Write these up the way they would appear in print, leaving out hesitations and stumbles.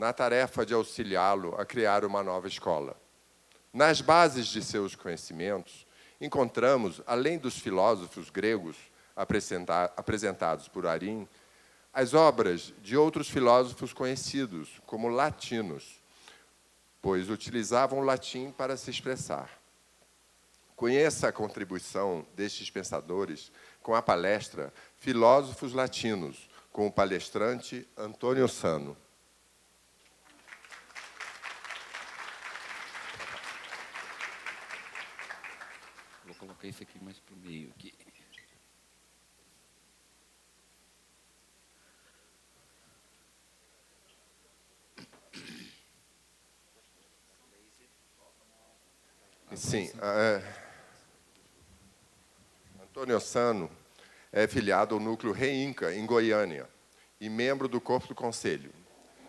na tarefa de auxiliá-lo a criar uma nova escola. Nas bases de seus conhecimentos, encontramos, além dos filósofos gregos apresentados por Arim, as obras de outros filósofos conhecidos, como latinos, pois utilizavam o latim para se expressar. Conheça a contribuição destes pensadores com a palestra Filósofos Latinos, com o palestrante Antônio Sano. Vou colocar isso aqui mais para o meio. Aqui. Sim. Antônio Sano é filiado ao Núcleo Reinca, em Goiânia, e membro do Corpo do Conselho.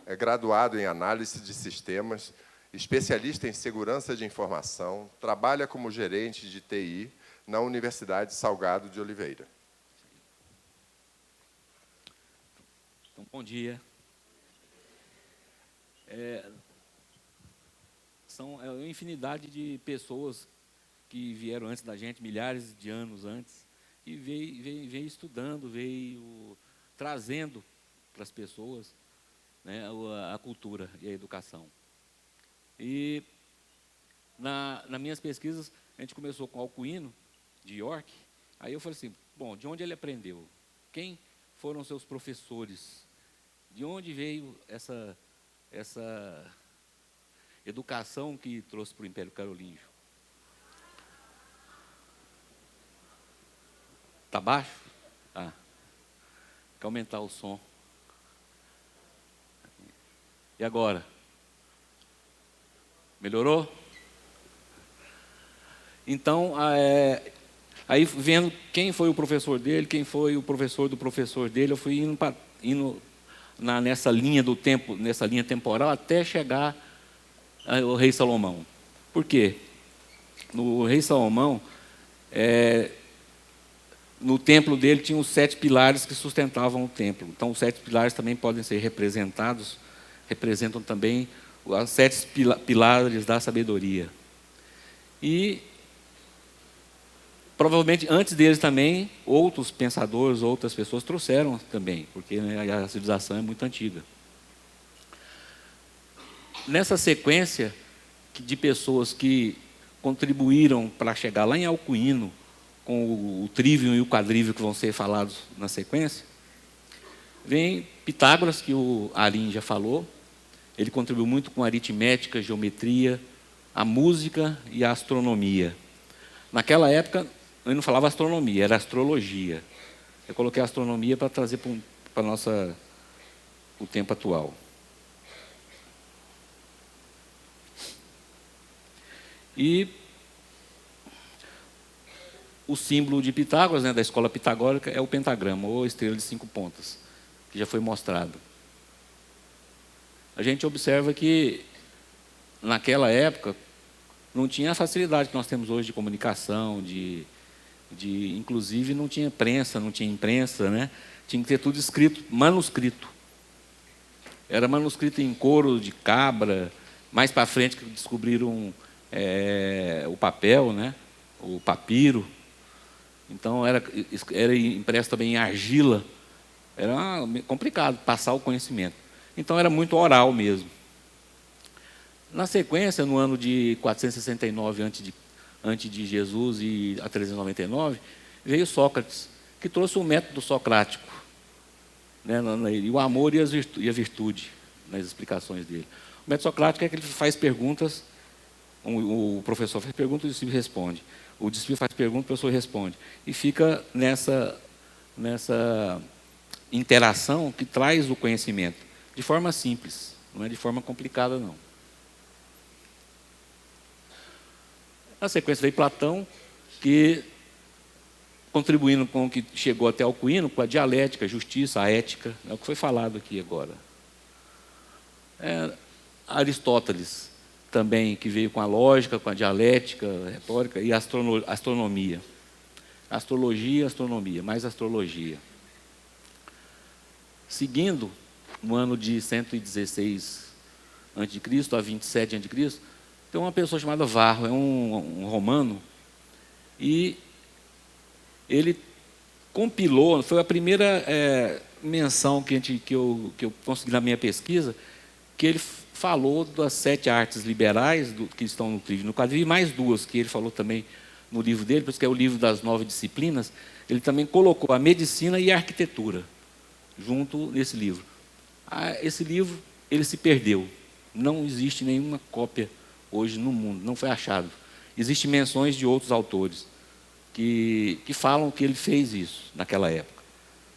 É graduado em Análise de Sistemas, especialista em Segurança de Informação, trabalha como gerente de TI na Universidade Salgado de Oliveira. Então, bom dia. São uma infinidade de pessoas que vieram antes da gente, milhares de anos antes, e veio estudando, veio trazendo para as pessoas, né, a cultura e a educação. E, nas minhas pesquisas, a gente começou com Alcuino, de York. Aí eu falei assim, bom, de onde ele aprendeu? Quem foram seus professores? De onde veio essa educação que trouxe para o Império Carolíngio? Está baixo? Tem que aumentar o som. E agora? Melhorou? Então, aí vendo quem foi o professor dele, quem foi o professor do professor dele, eu fui indo nessa linha do tempo, nessa linha temporal, até chegar ao rei Salomão. Por quê? No rei Salomão, no templo dele tinha os 7 pilares que sustentavam o templo. Então, os 7 pilares também podem ser representam também os 7 pilares da sabedoria. E, provavelmente, antes deles também, outros pensadores, outras pessoas trouxeram também, porque, né, a civilização é muito antiga. Nessa sequência de pessoas que contribuíram para chegar lá em Alcuino, com o trívio e o quadrívio que vão ser falados na sequência, vem Pitágoras, que o Arim já falou. Ele contribuiu muito com a aritmética, geometria, a música e a astronomia. Naquela época, eu não falava astronomia, era astrologia. Eu coloquei a astronomia para trazer para o tempo atual. E o símbolo de Pitágoras, né, da escola pitagórica, é o pentagrama, ou estrela de 5 pontas, que já foi mostrado. A gente observa que, naquela época, não tinha a facilidade que nós temos hoje de comunicação, inclusive não tinha prensa, não tinha imprensa, né? Tinha que ter tudo escrito, manuscrito. Era manuscrito em couro de cabra. Mais para frente que descobriram o papel, né? O papiro. Então, era impresso também em argila. Era complicado passar o conhecimento. Então, era muito oral mesmo. Na sequência, no ano de 469 antes de Jesus e a 399, veio Sócrates, que trouxe o método socrático, né, e o amor e a virtude nas explicações dele. O método socrático é que ele faz perguntas, o professor faz perguntas e o discípulo responde. O discípulo faz pergunta, o professor responde. E fica nessa interação que traz o conhecimento, de forma simples, não é de forma complicada, não. Na sequência veio Platão, que, contribuindo com o que chegou até Alcuino, com a dialética, a justiça, a ética, é o que foi falado aqui agora. Aristóteles, também, que veio com a lógica, com a dialética, a retórica e a astronomia. Astrologia, astronomia, mais astrologia. Seguindo, no ano de 116 a.C. a 27 a.C., tem uma pessoa chamada Varro, é um romano, e ele compilou, foi a primeira menção que eu consegui na minha pesquisa, que ele falou das 7 artes liberais que estão no Trívio e no Quadrívio, e mais 2 que ele falou também no livro dele, por isso que é o livro das 9 disciplinas. Ele também colocou a medicina e a arquitetura junto nesse livro. Esse livro ele se perdeu, não existe nenhuma cópia hoje no mundo, não foi achado. Existem menções de outros autores que falam que ele fez isso naquela época,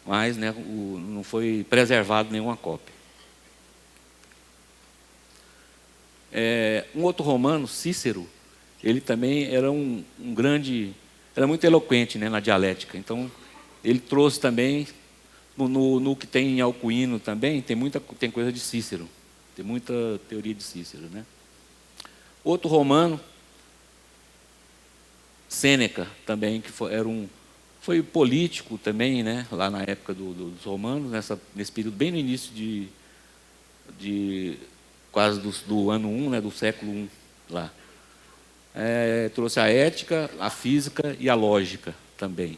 mas né, não foi preservado nenhuma cópia. Um outro romano, Cícero, ele também era um grande, era muito eloquente, né, na dialética. Então, ele trouxe também, no que tem em Alcuino também, tem coisa de Cícero, tem muita teoria de Cícero, né? Outro romano, Sêneca, também, que foi político também, né, lá na época dos romanos, nesse período, bem no início quase do ano 1, né, do século 1, lá. Trouxe a ética, a física e a lógica também.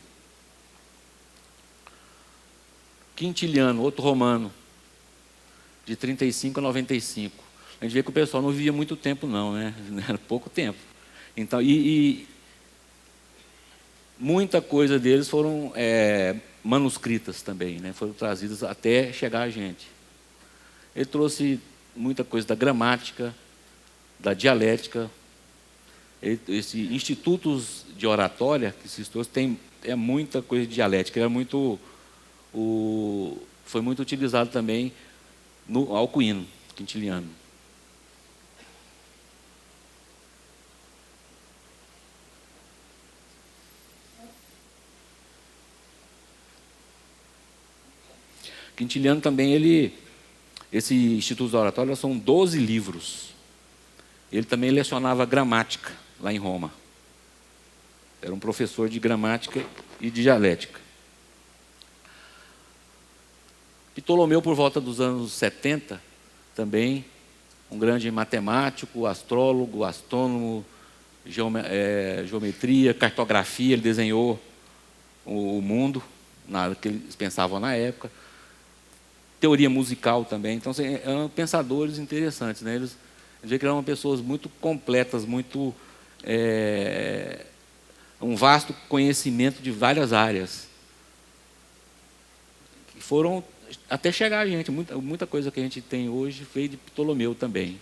Quintiliano, outro romano, de 35 a 95. A gente vê que o pessoal não vivia muito tempo, não, né? Era pouco tempo. Então, muita coisa deles foram manuscritas também, né? Foram trazidas até chegar a gente. Ele trouxe muita coisa da gramática, da dialética. Esses institutos de oratória que se trouxe tem muita coisa de dialética. Foi muito utilizado também no Alcuino, Quintiliano. Quintiliano também, esse Instituto de Oratória são 12 livros. Ele também lecionava gramática lá em Roma. Era um professor de gramática e de dialética. Ptolomeu, por volta dos anos 70, também um grande matemático, astrólogo, astrônomo, geometria, cartografia. Ele desenhou o mundo que eles pensavam na época. Teoria musical também. Então, eram pensadores interessantes, né? Eles vê que eram pessoas muito completas, um vasto conhecimento de várias áreas. Que foram até chegar a gente. Muita coisa que a gente tem hoje veio de Ptolomeu também.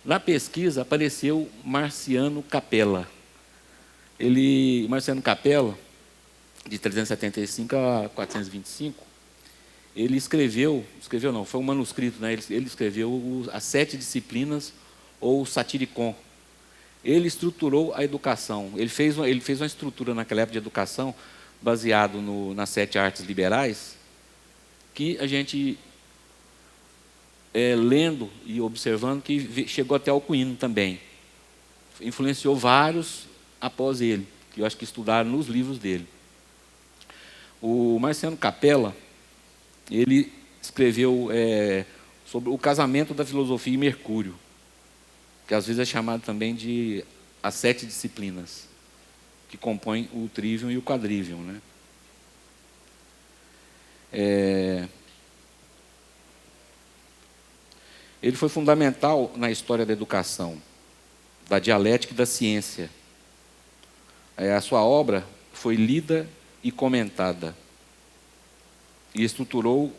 Na pesquisa apareceu Marciano Capella. Marciano Capella, de 375 a 425, ele foi um manuscrito, né? Ele escreveu as 7 disciplinas, ou o Satiricon. Ele estruturou a educação. Ele fez uma estrutura naquela época de educação, baseado nas 7 artes liberais, que a gente, lendo e observando, que chegou até Alcuino também. Influenciou vários após ele, que eu acho que estudaram nos livros dele. O Marciano Capella, ele escreveu sobre o casamento da filosofia e Mercúrio, que às vezes é chamado também de as 7 disciplinas, que compõem o Trivium e o Quadrivium, né? Ele foi fundamental na história da educação, da dialética e da ciência. A sua obra foi lida e comentada, e estruturou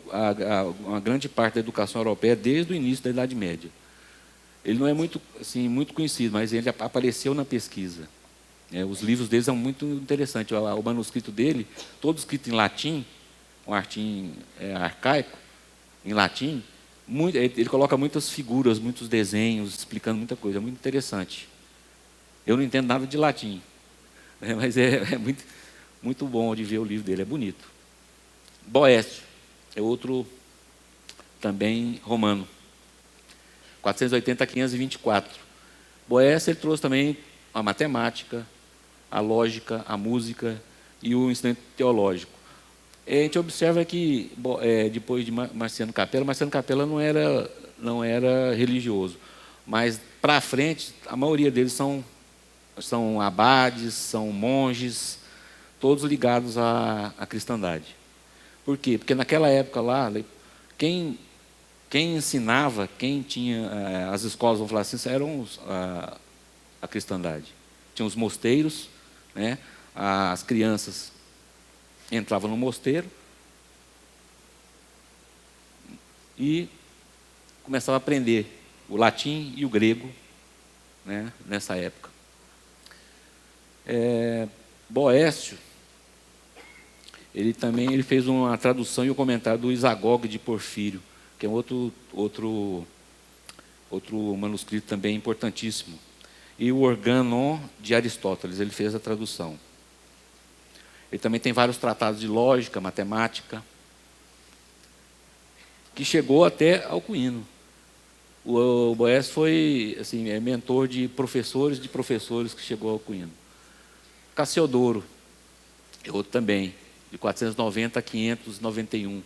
uma grande parte da educação europeia desde o início da Idade Média. Ele não é muito conhecido, mas ele apareceu na pesquisa. Os livros dele são muito interessantes. O manuscrito dele, todo escrito em latim, um latim arcaico, em latim, ele coloca muitas figuras, muitos desenhos, explicando muita coisa. É muito interessante. Eu não entendo nada de latim, mas é muito, muito bom de ver o livro dele, é bonito. Boécio é outro também romano, 480 a 524. Boécio, ele trouxe também a matemática, a lógica, a música e o ensino teológico. A gente observa que, depois de Marciano Capela não era religioso, mas para frente, a maioria deles são abades, são monges, todos ligados à cristandade. Por quê? Porque naquela época lá, quem ensinava, quem tinha as escolas, vamos falar assim, eram a cristandade. Tinha os mosteiros, né? As crianças entravam no mosteiro e começavam a aprender o latim e o grego, né? Nessa época. Boécio, ele fez uma tradução e um comentário do Isagoge de Porfírio, que é outro manuscrito também importantíssimo. E o Organon de Aristóteles, ele fez a tradução. Ele também tem vários tratados de lógica, matemática, que chegou até Alcuino. O Boécio foi assim, mentor de professores que chegou a Alcuino. Cassiodoro, outro também, de 490 a 591.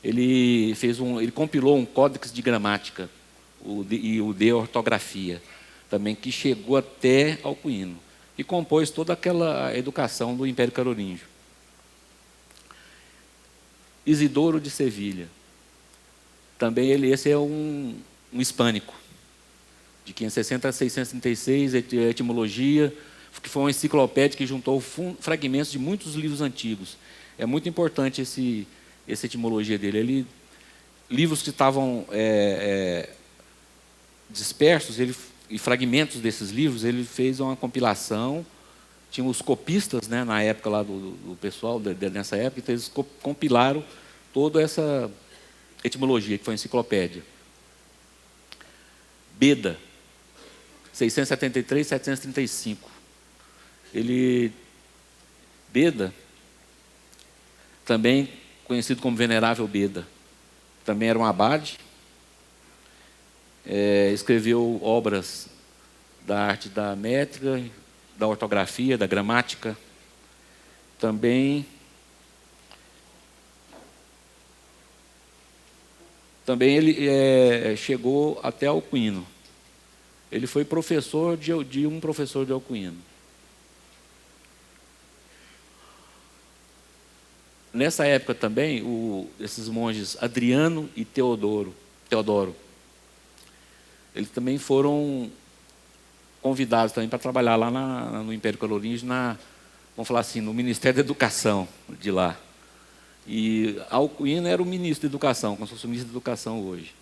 Ele compilou um códex de gramática e o de ortografia, também, que chegou até Alcuino, e compôs toda aquela educação do Império Carolíngio. Isidoro de Sevilha, também esse é um hispânico, de 560 a 636, etimologia, que foi uma enciclopédia que juntou fragmentos de muitos livros antigos. É muito importante essa etimologia dele. Livros que estavam dispersos, e fragmentos desses livros, ele fez uma compilação. Tinha os copistas, né, na época lá do pessoal, nessa época, então eles compilaram toda essa etimologia, que foi uma enciclopédia. Beda, 673, 735. Beda, também conhecido como Venerável Beda, também era um abade, escreveu obras da arte da métrica, da ortografia, da gramática. Também ele chegou até Alcuino. Ele foi professor de um professor de Alcuino. Nessa época também, esses monges Adriano e Teodoro, eles também foram convidados também para trabalhar lá no Império Carolíngio, vamos falar assim, no Ministério da Educação de lá. E Alcuino era o ministro da Educação, como se fosse o ministro da Educação hoje.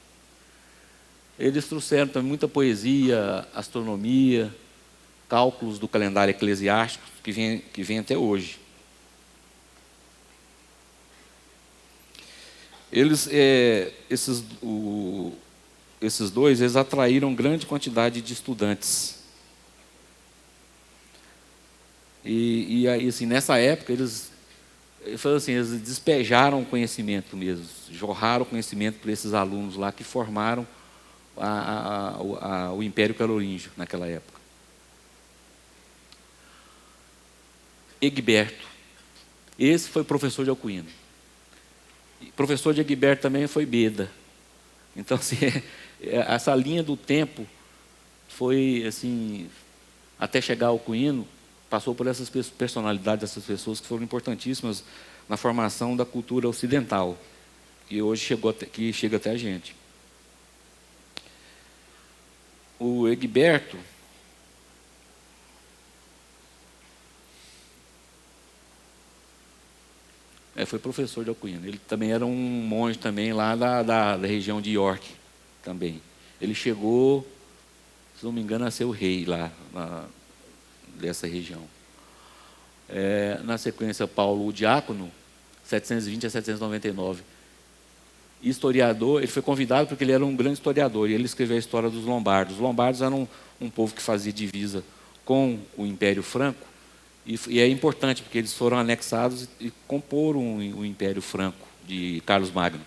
Eles trouxeram também muita poesia, astronomia, cálculos do calendário eclesiástico, que vem até hoje. Esses dois, eles atraíram grande quantidade de estudantes. E aí, assim, nessa época, eles despejaram o conhecimento mesmo, jorraram o conhecimento para esses alunos lá que formaram o Império Carolíngio naquela época. Egberto, esse foi professor de Alcuino. Professor de Egberto também foi Beda. Então, assim, essa linha do tempo foi, assim, até chegar ao Alcuino, passou por essas personalidades, essas pessoas que foram importantíssimas na formação da cultura ocidental, que hoje chega até a gente. O Egberto, foi professor de Alcuino. Ele também era um monge também lá da região de York também. Ele chegou, se não me engano, a ser o rei lá dessa região. Na sequência, Paulo o Diácono, 720 a 799. Historiador, ele foi convidado porque ele era um grande historiador, e ele escreveu a história dos lombardos. Os lombardos eram um povo que fazia divisa com o Império Franco, e é importante porque eles foram anexados e comporam o Império Franco de Carlos Magno.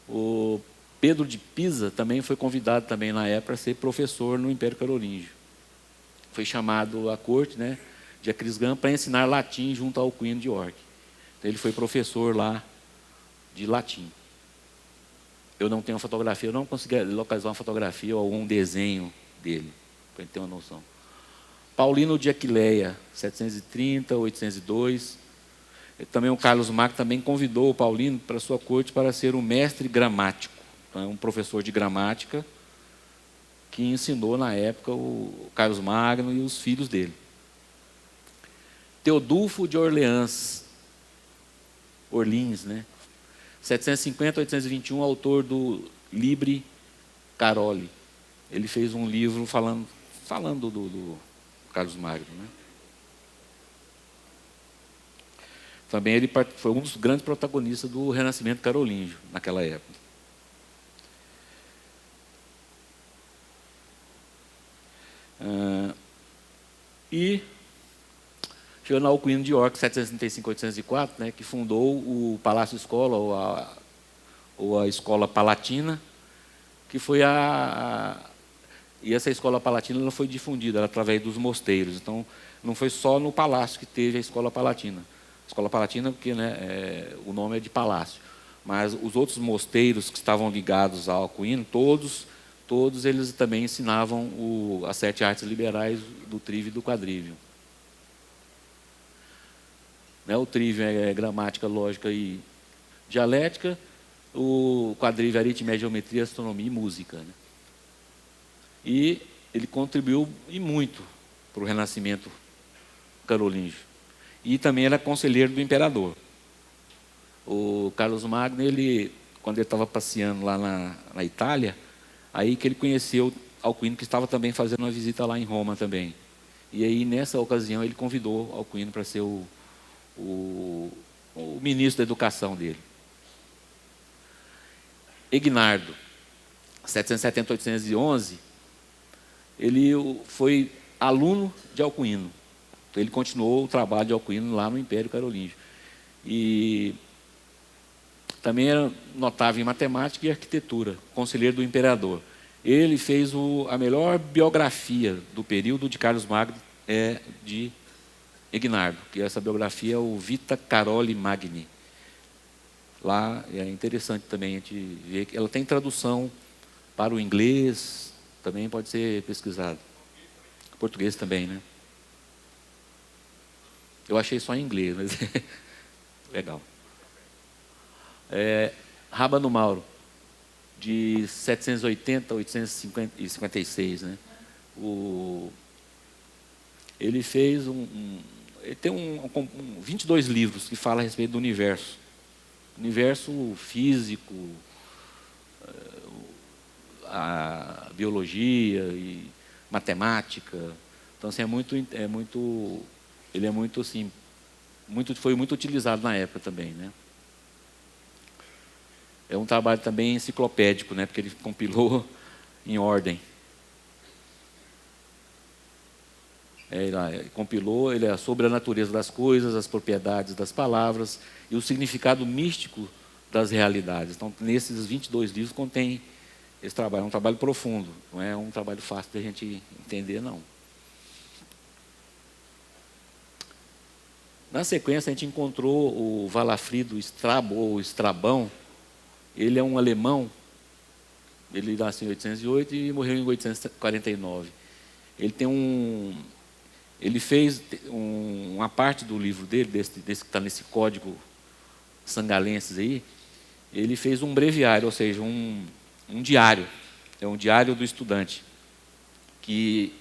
O Pedro de Pisa também foi convidado também na época para ser professor no Império Carolíngio. foi chamado à corte, né, de Aquisgrã para ensinar latim junto ao Alcuino de York. Então, ele foi professor lá de latim. Eu não tenho uma fotografia, eu não consegui localizar uma fotografia ou algum desenho dele, para ele ter uma noção. Paulino de Aquileia, 730, 802. Também o Carlos Magno também convidou o Paulino para sua corte para ser um mestre gramático. Então, é um professor de gramática que ensinou na época o Carlos Magno e os filhos dele. Teodulfo de Orleans, né? 750 a 821, autor do Libre Caroli. Ele fez um livro falando do Carlos Magno, né? Também ele foi um dos grandes protagonistas do Renascimento carolíngio naquela época. E chegando ao Alcuino de York, 765-804, né, que fundou o Palácio Escola, ou a Escola Palatina, que foi e essa Escola Palatina ela foi difundida através dos mosteiros. Então, não foi só no palácio que teve a Escola Palatina. A Escola Palatina, porque, né, o nome é de palácio. Mas os outros mosteiros que estavam ligados ao Alcuino, todos eles também ensinavam as 7 artes liberais do trívio e do quadrívio. Né, o trívio é gramática, lógica e dialética, o quadrívio é aritmética, geometria, astronomia e música. Né? E ele contribuiu e muito para o Renascimento carolíngio. E também era conselheiro do imperador. O Carlos Magno, quando ele estava passeando lá na Itália, aí que ele conheceu Alcuino, que estava também fazendo uma visita lá em Roma também. E aí, nessa ocasião, ele convidou Alcuino para ser o ministro da educação dele. Egnardo, 770 a 811, ele foi aluno de Alcuino. Então, ele continuou o trabalho de Alcuino lá no Império Carolíngio. E também era notável em matemática e arquitetura, conselheiro do imperador. Ele fez a melhor biografia do período de Carlos Magno, de Egnardo, que essa biografia é o Vita Caroli Magni. Lá é interessante também a gente ver que ela tem tradução para o inglês, também pode ser pesquisado. Português também, né? Eu achei só em inglês, mas legal. Rábano Mauro, de 780 a 856, né? Ele fez ele tem 22 livros que falam a respeito do universo. Universo físico, a biologia e matemática. Então, assim, ele é muito assim, foi muito utilizado na época também, né? É um trabalho também enciclopédico, né? Porque ele compilou em ordem. Ele compilou, ele é sobre a natureza das coisas, as propriedades das palavras e o significado místico das realidades. Então, nesses 22 livros contém esse trabalho. É um trabalho profundo, não é um trabalho fácil de a gente entender, não. Na sequência, a gente encontrou o Valafrido Strabo, ou Estrabão. Ele é um alemão, ele nasceu em 808 e morreu em 849. Ele fez uma parte do livro dele, desse que está nesse código sangalenses aí, ele fez um breviário, ou seja, um diário. É um diário do estudante. Que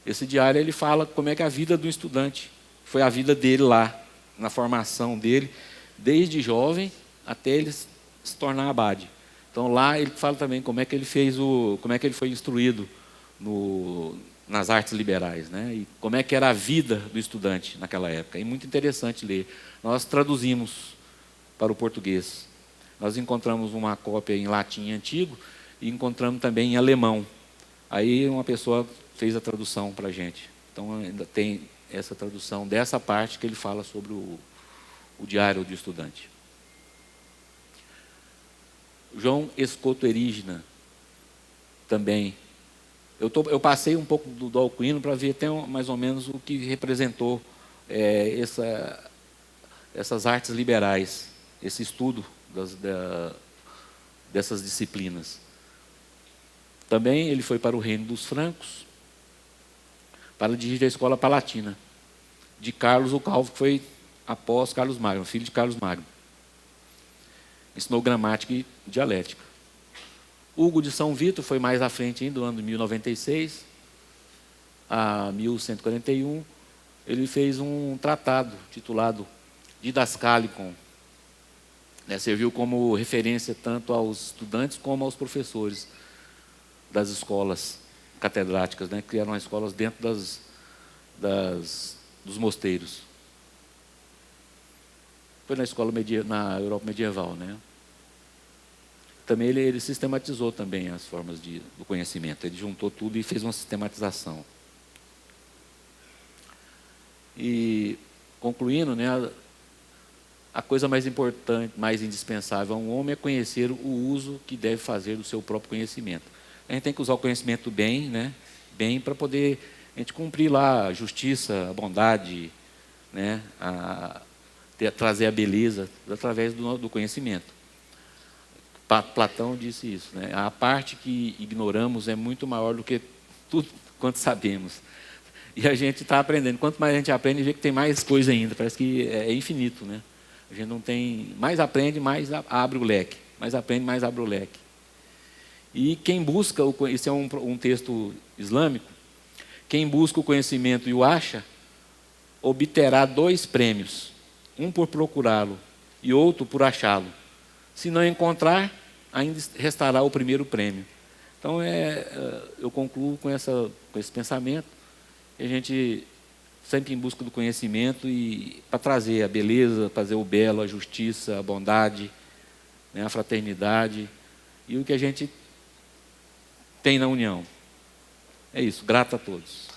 esse diário ele fala como é que a vida do estudante foi a vida dele lá, na formação dele, desde jovem até ele se tornar abade. Então lá ele fala também como é que ele como é que ele foi instruído nas artes liberais, né? E como é que era a vida do estudante naquela época. É muito interessante ler. Nós traduzimos para o português. Nós encontramos uma cópia em latim antigo e encontramos também em alemão. Aí uma pessoa fez a tradução para a gente. Então ainda tem essa tradução dessa parte que ele fala sobre o diário do estudante. João Escoto Erígena, também Eu passei um pouco do Alcuino para ver até mais ou menos o que representou essas artes liberais, esse estudo dessas disciplinas. Também ele foi para o Reino dos Francos para dirigir a Escola Palatina, de Carlos o Calvo, que foi após Carlos Magno, filho de Carlos Magno. Ensinou gramática e dialética. Hugo de São Vito foi mais à frente ainda, no ano de 1096 a 1141. Ele fez um tratado titulado Didascalicon. Serviu como referência tanto aos estudantes como aos professores das escolas catedráticas, que eram as escolas dentro dos mosteiros. Foi na escola na Europa medieval, Também ele sistematizou também as formas do conhecimento. Ele juntou tudo e fez uma sistematização. E, concluindo, a coisa mais importante, mais indispensável a um homem é conhecer o uso que deve fazer do seu próprio conhecimento. A gente tem que usar o conhecimento bem, bem para poder a gente cumprir lá a justiça, a bondade, trazer a beleza através do conhecimento. Platão disse isso, a parte que ignoramos é muito maior do que tudo quanto sabemos. E a gente está aprendendo. Quanto mais a gente aprende, vê que tem mais coisa ainda. Parece que é infinito, A gente não tem... Mais aprende, mais abre o leque. Mais aprende, mais abre o leque. E quem busca... Isso é um texto islâmico. Quem busca o conhecimento e o acha, obterá 2 prêmios. Um por procurá-lo e outro por achá-lo. Se não encontrar, ainda restará o primeiro prêmio. Então, eu concluo com esse pensamento. A gente sempre em busca do conhecimento e para trazer a beleza, trazer o belo, a justiça, a bondade, a fraternidade e o que a gente tem na união. É isso. Grato a todos.